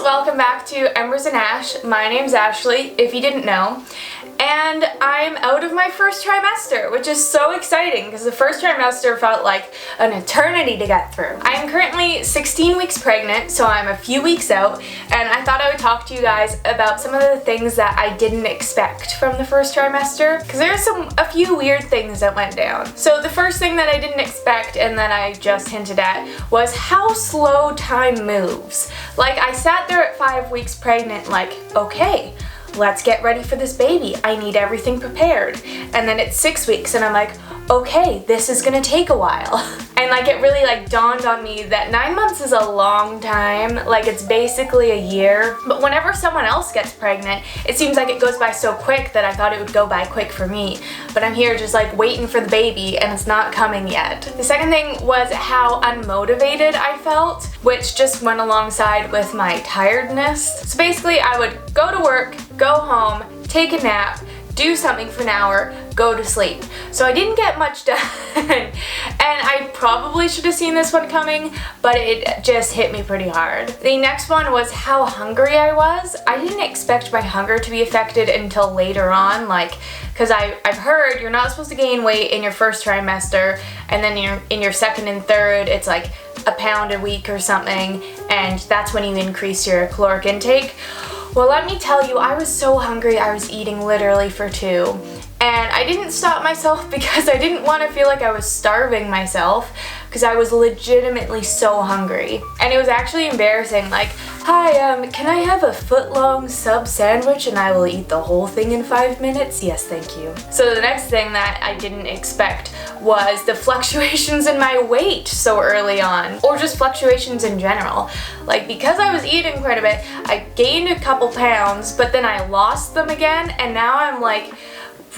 welcome back to Embers and Ash. My name's Ashley, if you didn't know. And I'm out of my first trimester, which is so exciting because the first trimester felt like an eternity to get through. I'm currently 16 weeks pregnant, so I'm a few weeks out, and I thought I would talk to you guys about some of the things that I didn't expect from the first trimester, because there's a few weird things that went down. So the first thing that I didn't expect and that I just hinted at was how slow time moves. Like, I sat there at 5 weeks pregnant like, okay, let's get ready for this baby. I need everything prepared. And then it's 6 weeks and I'm like, okay, this is gonna take a while. And like it really like dawned on me that 9 months is a long time. Like it's basically a year. But whenever someone else gets pregnant, it seems like it goes by so quick that I thought it would go by quick for me. But I'm here just like waiting for the baby and it's not coming yet. The second thing was how unmotivated I felt, which just went alongside with my tiredness. So basically I would go to work, go home, take a nap, do something for an hour, go to sleep. So I didn't get much done. And I probably should have seen this one coming, but it just hit me pretty hard. The next one was how hungry I was. I didn't expect my hunger to be affected until later on, like, because I've heard you're not supposed to gain weight in your first trimester, and then in your second and third, it's like a pound a week or something, and that's when you increase your caloric intake. Well, let me tell you, I was so hungry, I was eating literally for 2. And I didn't stop myself because I didn't want to feel like I was starving myself, because I was legitimately so hungry. And it was actually embarrassing, like, hi, can I have a foot-long sub sandwich and I will eat the whole thing in 5 minutes? Yes, thank you. So the next thing that I didn't expect was the fluctuations in my weight so early on, or just fluctuations in general. Like, because I was eating quite a bit, I gained a couple pounds, but then I lost them again, and now I'm like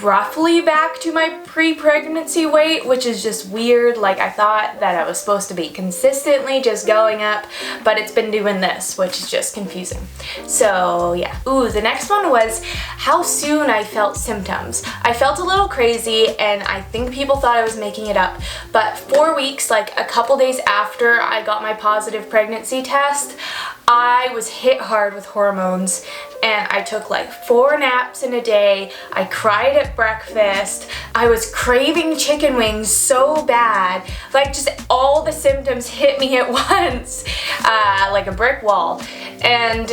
roughly back to my pre-pregnancy weight, which is just weird. Like, I thought that I was supposed to be consistently just going up, but it's been doing this, which is just confusing. So yeah. Ooh, the next one was how soon I felt symptoms. I felt a little crazy, and I think people thought I was making it up, but 4 weeks, like a couple days after I got my positive pregnancy test, I was hit hard with hormones, and I took like 4 naps in a day. I cried at breakfast. I was craving chicken wings so bad. Like, just all the symptoms hit me at once, like a brick wall. And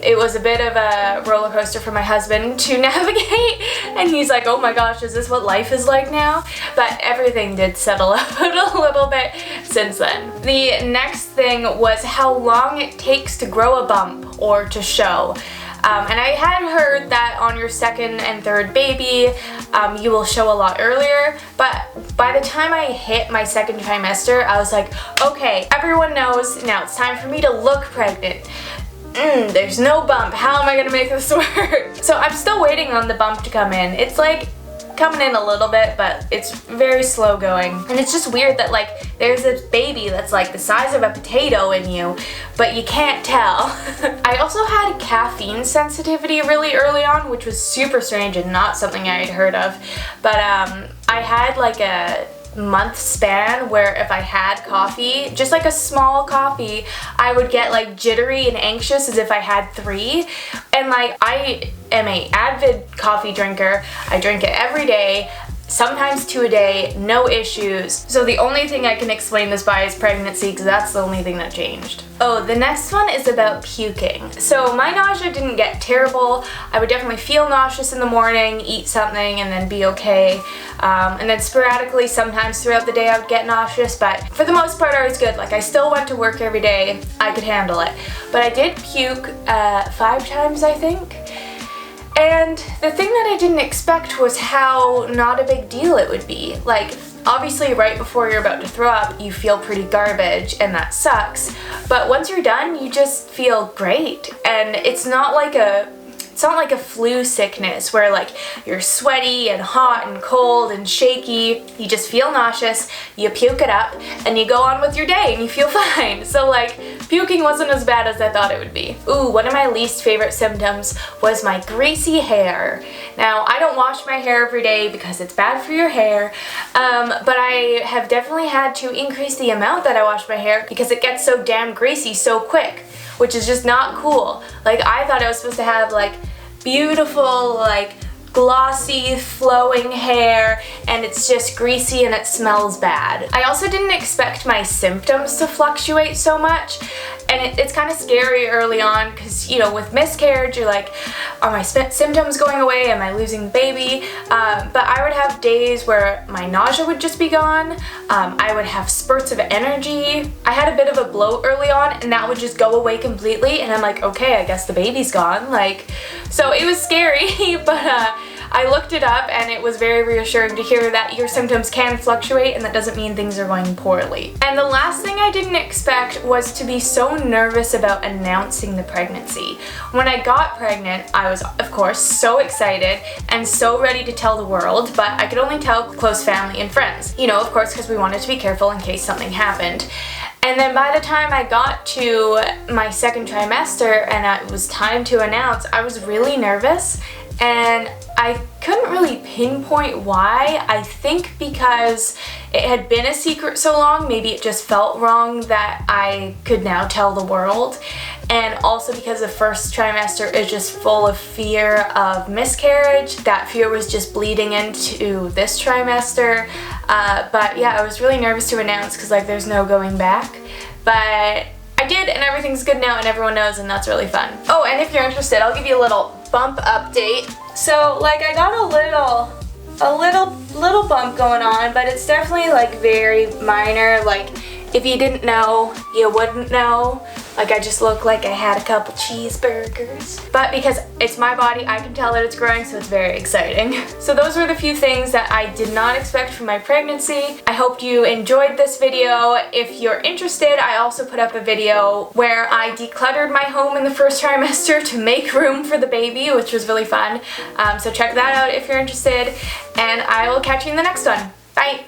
it was a bit of a roller coaster for my husband to navigate, and he's like, oh my gosh, is this what life is like now? But everything did settle out a little bit since then. The next thing was how long it takes to grow a bump or to show. And I had heard that on your second and third baby, you will show a lot earlier, but by the time I hit my second trimester, I was like, okay, everyone knows now it's time for me to look pregnant. There's no bump. How am I gonna make this work? So I'm still waiting on the bump to come in. It's like coming in a little bit, but it's very slow going. And it's just weird that like there's this baby that's like the size of a potato in you, but you can't tell. I also had caffeine sensitivity really early on, which was super strange and not something I had heard of. But I had like a month span where if I had coffee, just like a small coffee, I would get like jittery and anxious as if I had 3. And like, I am a avid coffee drinker. I drink it every day, sometimes 2 a day, no issues. So the only thing I can explain this by is pregnancy, because that's the only thing that changed. Oh, the next one is about puking. So my nausea didn't get terrible. I would definitely feel nauseous in the morning, eat something, and then be okay. And then sporadically, sometimes throughout the day, I would get nauseous, but for the most part, I was good. Like, I still went to work every day. I could handle it. But I did puke 5 times, I think. And the thing that I didn't expect was how not a big deal it would be. Like, obviously right before you're about to throw up, you feel pretty garbage, and that sucks. But once you're done, you just feel great. And it's not like a flu sickness where like you're sweaty and hot and cold and shaky. You just feel nauseous, you puke it up, and you go on with your day and you feel fine. So like, puking wasn't as bad as I thought it would be. Ooh, one of my least favorite symptoms was my greasy hair. Now, I don't wash my hair every day because it's bad for your hair, but I have definitely had to increase the amount that I wash my hair because it gets so damn greasy so quick. which is just not cool. Like, I thought I was supposed to have like beautiful, like glossy, flowing hair, and it's just greasy and it smells bad. I also didn't expect my symptoms to fluctuate so much, and it's kind of scary early on because, you know, with miscarriage, you're like, are my symptoms going away? Am I losing the baby? But I would have days where my nausea would just be gone. I would have spurts of energy. I had a bit of a bloat early on, and that would just go away completely, and I'm like, okay, I guess the baby's gone. Like, so it was scary, but I looked it up, and it was very reassuring to hear that your symptoms can fluctuate, and that doesn't mean things are going poorly. And the last thing I didn't expect was to be so nervous about announcing the pregnancy. When I got pregnant, I was, of course, so excited and so ready to tell the world, but I could only tell close family and friends. You know, of course, because we wanted to be careful in case something happened. And then by the time I got to my second trimester and it was time to announce, I was really nervous, and I couldn't really pinpoint why. I think because it had been a secret so long, maybe it just felt wrong that I could now tell the world. And also because the first trimester is just full of fear of miscarriage. That fear was just bleeding into this trimester. But yeah, I was really nervous to announce because like there's no going back. But I did, and everything's good now and everyone knows, and that's really fun. Oh, and if you're interested, I'll give you a little bump update. So like I got a little bump going on, but it's definitely like very minor. Like if you didn't know, you wouldn't know. Like I just look like I had a couple cheeseburgers. But because it's my body, I can tell that it's growing, so it's very exciting. So those were the few things that I did not expect from my pregnancy. I hope you enjoyed this video. If you're interested, I also put up a video where I decluttered my home in the first trimester to make room for the baby, which was really fun. So check that out if you're interested, and I will catch you in the next one. Bye!